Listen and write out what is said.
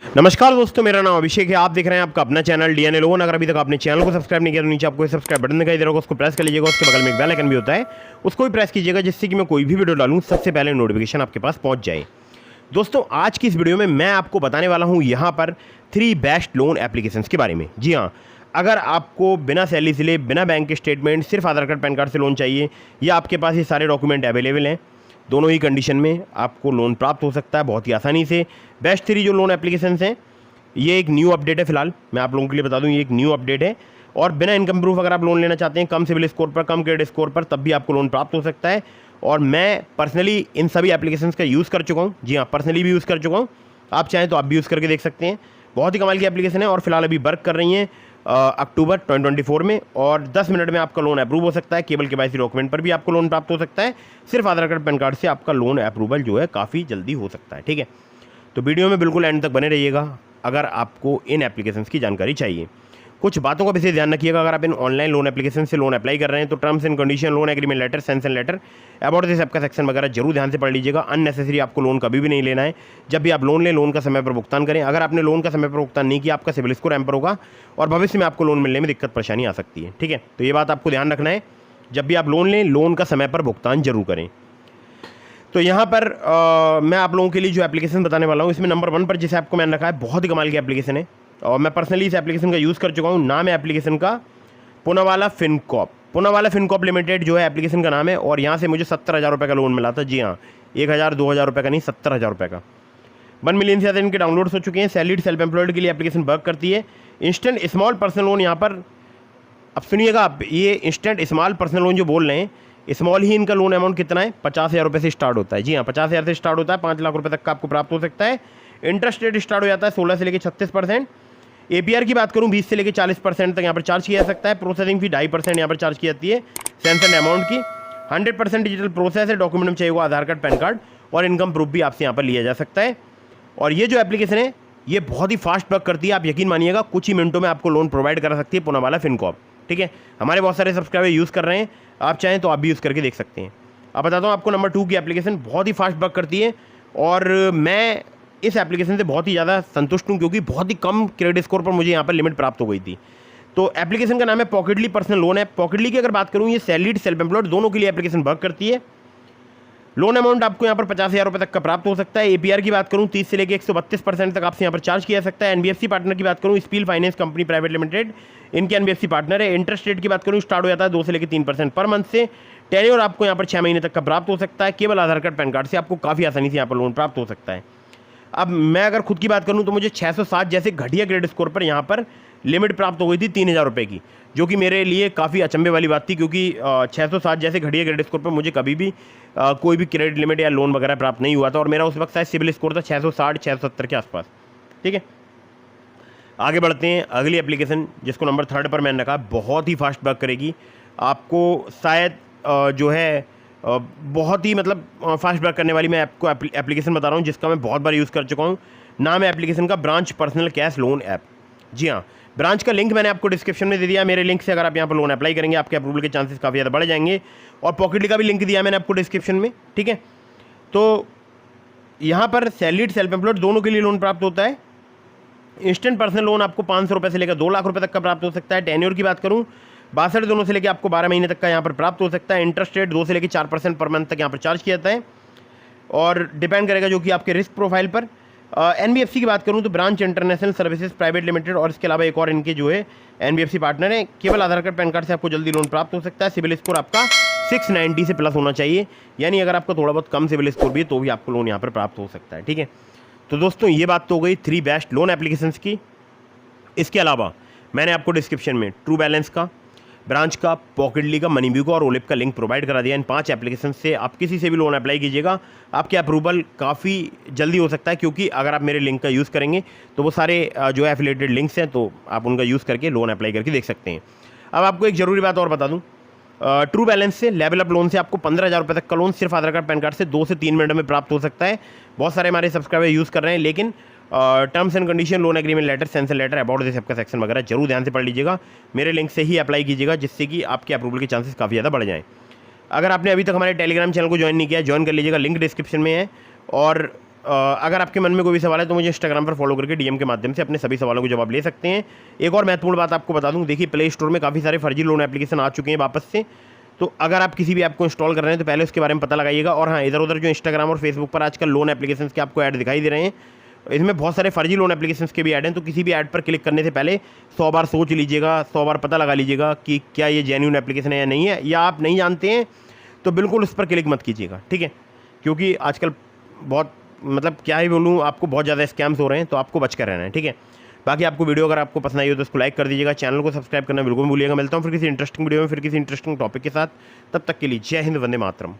नमस्कार दोस्तों, मेरा नाम अभिषेक है। आप देख रहे हैं आपका अपना चैनल डीएनए लोन। अगर अभी तक आपने चैनल को सब्सक्राइब नहीं किया तो नीचे आपको सब्सक्राइब बटन दिखाई दे रहा होगा, उसको प्रेस कर लीजिएगा। उसके बगल में एक बेल आइकन भी होता है, उसको भी प्रेस कीजिएगा, जिससे कि मैं कोई भी वीडियो डालूं सबसे पहले नोटिफिकेशन आपके पास पहुंच जाए। दोस्तों, आज की इस वीडियो में मैं आपको बताने वाला हूँ यहाँ पर 3 बेस्ट लोन एप्लीकेशंस के बारे में। जी हाँ, अगर आपको बिना सैलरी से ले, बिना बैंक स्टेटमेंट, सिर्फ आधार कार्ड पैन कार्ड से लोन चाहिए, या आपके पास ये सारे डॉक्यूमेंट अवेलेबल हैं, दोनों ही कंडीशन में आपको लोन प्राप्त हो सकता है बहुत ही आसानी से। बेस्ट 3 जो लोन एप्लीकेशंस हैं, ये एक न्यू अपडेट है। फिलहाल मैं आप लोगों के लिए बता दूं, ये एक न्यू अपडेट है। और बिना इनकम प्रूफ अगर आप लोन लेना चाहते हैं, कम सिविल स्कोर पर, कम क्रेडिट स्कोर पर, तब भी आपको लोन प्राप्त हो सकता है। और मैं पर्सनली इन सभी एप्लीकेशंस का यूज़ कर चुका हूँ। जी हाँ, पर्सनली भी यूज़ कर चुका हूँ। आप चाहें तो आप भी यूज़ करके देख सकते हैं। बहुत ही कमाल की एप्लीकेशन है और फिलहाल अभी वर्क कर रही हैं अक्टूबर 2024 में। और 10 मिनट में आपका लोन अप्रूव हो सकता है। केवल केवाईसी डॉक्यूमेंट पर भी आपको लोन प्राप्त हो सकता है। सिर्फ आधार कार्ड पैन कार्ड से आपका लोन अप्रूवल जो है काफ़ी जल्दी हो सकता है। ठीक है, तो वीडियो में बिल्कुल एंड तक बने रहिएगा अगर आपको इन एप्लीकेशंस की जानकारी चाहिए। कुछ बातों का विशेष ध्यान रखिएगा। अगर आप इन ऑनलाइन लोन एप्लीकेशन से लोन अप्लाई कर रहे हैं तो terms and condition, loan agreement letter, sanction letter, about this app का सेक्शन वगैरह जरूर ध्यान से पढ़ लीजिएगा। अननेसेसरी आपको लोन कभी भी नहीं लेना है। जब भी आप लोन लें, लोन का समय पर भुगतान करें। अगर आपने लोन का समय पर भुगतान नहीं किया, आपका सिविल स्कोर हैम्पर होगा और भविष्य में आपको लोन मिलने में दिक्कत परेशानी आ सकती है। ठीक है, तो ये बात आपको ध्यान रखना है। जब भी आप लोन लें, लोन का समय पर भुगतान जरूर करें। तो यहाँ पर मैं आप लोगों के लिए जो एप्लीकेशन बताने वाला हूँ, इसमें नंबर 1 पर जिस ऐप को मैंने रखा है, बहुत ही कमाल की एप्लीकेशन है और मैं पर्सनली इस एप्लीकेशन का यूज़ कर चुका हूँ। नाम है एप्लीकेशन का Poonawalla Fincorp. Poonawalla Fincorp limited जो है एप्लीकेशन का नाम है। और यहाँ से मुझे 70,000 रुपये का लोन मिला था। जी हाँ, 1,000 2,000 रुपये का नहीं, 70,000 रुपये का। 1 मिलियन से ज़्यादा इनके डाउनलोड्स हो चुके हैं। सैलरीड सेल्फ एम्प्लॉयड के लिए एप्लीकेशन वर्क करती है। इंस्टेंट स्मॉल पर्सनल लोन यहाँ पर, अब सुनिएगा आप, ये इंस्टेंट स्मॉल पर्सनल लोन जो बोल रहे हैं, स्मॉल ही इनका लोन अमाउंट कितना है, 50,000 रुपये से स्टार्ट होता है। जी हाँ, 50,000 से स्टार्ट होता है, 5 लाख रुपये तक का आपको प्राप्त हो सकता है। इंटरेस्ट रेट स्टार्ट हो जाता है 16 से लेकर 36%। एपीआर की बात करूँ, 20 से लेकर 40% तक यहाँ पर चार्ज किया जा सकता है। प्रोसेसिंग फी 2.5% यहाँ पर चार्ज की जाती है सैंक्शन अमाउंट की। 100% डिजिटल प्रोसेस है। डॉक्यूमेंट में चाहिए वो आधार कार्ड, पैन कार्ड और इनकम प्रूफ भी आपसे यहाँ पर लिया जा सकता है। और ये जो एप्लीकेशन है, ये बहुत ही फास्ट वर्क करती है। आप यकीन मानिएगा, कुछ ही मिनटों में आपको लोन प्रोवाइड करा सकती है पूनावाला फिनकॉर्प। ठीक है, हमारे बहुत सारे सब्सक्राइबर यूज़ कर रहे हैं। आप चाहें तो आप भी यूज़ करके देख सकते हैं। अब बताता हूँ आपको नंबर 2 की एप्लीकेशन, बहुत ही फास्ट वर्क करती है और मैं इस एप्लीकेशन से बहुत ही ज़्यादा संतुष्ट हूँ, क्योंकि बहुत ही कम क्रेडिट स्कोर पर मुझे यहाँ पर लिमिट प्राप्त हो गई थी। तो एप्लीकेशन का नाम है पॉकेटली पर्सनल लोन है। पॉकेटली की अगर बात करूँ, ये सैलरीड सेल्फ एम्प्लॉयड दोनों के लिए एप्लीकेशन वर्क करती है। लोन अमाउंट आपको यहाँ पर 50,000 रुपये तक का प्राप्त हो सकता है। एपीआर की बात करूँ, 30 से लेकर 132% तक आपसे यहाँ पर चार्ज किया जा सकता है। एनबीएफसी पार्टनर की बात करूँ, spill finance company private limited, इनके एनबीएफसी पार्टनर है। इंटरेस्ट रेट की बात करूँ, स्टार्ट हो जाता है 2 से लेकर 3% पर मंथ से। टेन्योर आपको यहाँ पर 6 महीने तक का प्राप्त हो सकता है। केवल आधार कार्ड, पैन कार्ड से आपको काफ़ी आसानी से यहाँ पर लोन प्राप्त हो सकता है। अब मैं अगर खुद की बात करूँ तो मुझे 607 जैसे घटिया क्रेडिट स्कोर पर यहाँ पर लिमिट प्राप्त हो गई थी 3,000 रुपये की, जो कि मेरे लिए काफ़ी अचंभे वाली बात थी, क्योंकि 607 जैसे घटिया क्रेडिट स्कोर पर मुझे कभी भी कोई भी क्रेडिट लिमिट या लोन वगैरह प्राप्त नहीं हुआ था। और मेरा उस वक्त शायद सिविल स्कोर था 660 670 के आसपास। ठीक है, आगे बढ़ते हैं। अगली एप्लीकेशन जिसको नंबर 3 पर मैंने रखा, बहुत ही फास्ट वर्क करेगी। आपको शायद जो है बहुत ही मतलब फास्ट वर्क करने वाली मैं आपको एप्लीकेशन बता रहा हूँ, जिसका मैं बहुत बार यूज़ कर चुका हूँ। नाम है एप्लीकेशन का Branch personal cash loan app. जी हाँ, ब्रांच का लिंक मैंने आपको डिस्क्रिप्शन में दे दिया। मेरे लिंक से अगर आप यहाँ पर लोन अप्लाई करेंगे, आपके अप्रूवल के चांसेस काफ़ी ज़्यादा बढ़ जाएंगे। और पॉकेटली का भी लिंक दिया मैंने आपको डिस्क्रिप्शन में। ठीक है, तो यहाँ पर सैलरीड सेल्फ एम्प्लॉयड दोनों के लिए लोन प्राप्त होता है। इंस्टेंट पर्सनल लोन आपको 500 रुपये से लेकर 2 लाख रुपये तक का प्राप्त हो सकता है। टेन्योर की बात करूँ, 62 दिनों से लेकर आपको 12 महीने तक का यहाँ पर प्राप्त हो सकता है। इंटरेस्ट रेट 2 से लेकर 4% पर मंथ तक यहाँ पर चार्ज किया जाता है और डिपेंड करेगा जो कि आपके रिस्क प्रोफाइल पर। एनबीएफसी की बात करूँ तो branch international services private limited, और इसके अलावा एक और इनके जो है एनबीएफसी पार्टनर है। केवल आधार कार्ड, पैन कार्ड से आपको जल्दी लोन प्राप्त हो सकता है। सिविल स्कोर आपका 690 से प्लस होना चाहिए, यानी अगर आपका थोड़ा बहुत कम सिविल स्कोर भी है तो भी आपको लोन यहाँ पर प्राप्त हो सकता है। ठीक है, तो दोस्तों ये बात तो हो गई 3 बेस्ट लोन एप्लीकेशंस की। इसके अलावा मैंने आपको डिस्क्रिप्शन में ट्रू बैलेंस का, ब्रांच का, पॉकेटली का, मनीव्यू का और ओलिप का लिंक प्रोवाइड करा दिया। इन 5 एप्लीकेशन से आप किसी से भी लोन अप्लाई कीजिएगा, आपके अप्रूवल काफ़ी जल्दी हो सकता है, क्योंकि अगर आप मेरे लिंक का यूज़ करेंगे तो वो सारे जो एफिलिएटेड लिंक्स हैं, तो आप उनका यूज़ करके लोन अप्लाई करके देख सकते हैं। अब आपको एक ज़रूरी बात और बता दूँ, ट्रू बैलेंस से, लेवल अप लोन से आपको 15,000 रुपये तक का लोन सिर्फ आधार कार्ड, पैन कार्ड से 2 से 3 मिनट में प्राप्त हो सकता है। बहुत सारे हमारे सब्सक्राइबर यूज़ कर रहे हैं, लेकिन terms and condition, loan agreement letter, sanction letter, about this app का सेक्शन वगैरह जरूर ध्यान से पढ़ लीजिएगा। मेरे लिंक से ही अप्लाई कीजिएगा, जिससे कि आपके अप्रूवल के चांसेस काफ़ी ज़्यादा बढ़ जाएँ। अगर आपने अभी तक हमारे टेलीग्राम चैनल को ज्वाइन नहीं किया, ज्वाइन कर लीजिएगा, लिंक डिस्क्रिप्शन में है। और अगर आपके मन में कोई भी सवाल है तो मुझे इंस्टाग्राम पर फॉलो करके डीएम के माध्यम से अपने सभी सवालों को जवाब ले सकते हैं। एक और महत्वपूर्ण बात आपको बता दूं, देखिए प्ले स्टोर में काफ़ी सारे फर्जी लोन एप्लीकेशन आ चुके हैं वापस से। तो अगर आप किसी भी ऐप को इंस्टॉल कर रहे हैं तो पहले उसके बारे में पता लगाइएगा। और हाँ, इधर उधर जो इंस्टाग्राम और फेसबुक पर आजकल लोन एप्लीकेशंस के आपको ऐड दिखाई दे रहे हैं, इसमें बहुत सारे फर्जी लोन एप्लीकेशंस के भी ऐड हैं। तो किसी भी ऐड पर क्लिक करने से पहले 100 बार सोच लीजिएगा, 100 बार पता लगा लीजिएगा कि क्या ये जेन्युइन एप्लीकेशन है या नहीं है। या आप नहीं जानते हैं तो बिल्कुल उस पर क्लिक मत कीजिएगा, ठीक है, क्योंकि आजकल बहुत मतलब क्या ही बोलूँ, आपको बहुत ज़्यादा स्कैम्स हो रहे हैं, तो आपको बच कर रहना है, ठीक है। बाकी आपको वीडियो अगर आपको पसंद आई हो तो उसको लाइक कर दीजिएगा, चैनल को सब्सक्राइब करना बिल्कुल मत भूलिएगा। मिलता हूँ फिर किसी इंटरेस्टिंग वीडियो में फिर किसी इंटरेस्टिंग टॉपिक के साथ। तब तक के लिए जय हिंद, वंदे मातरम।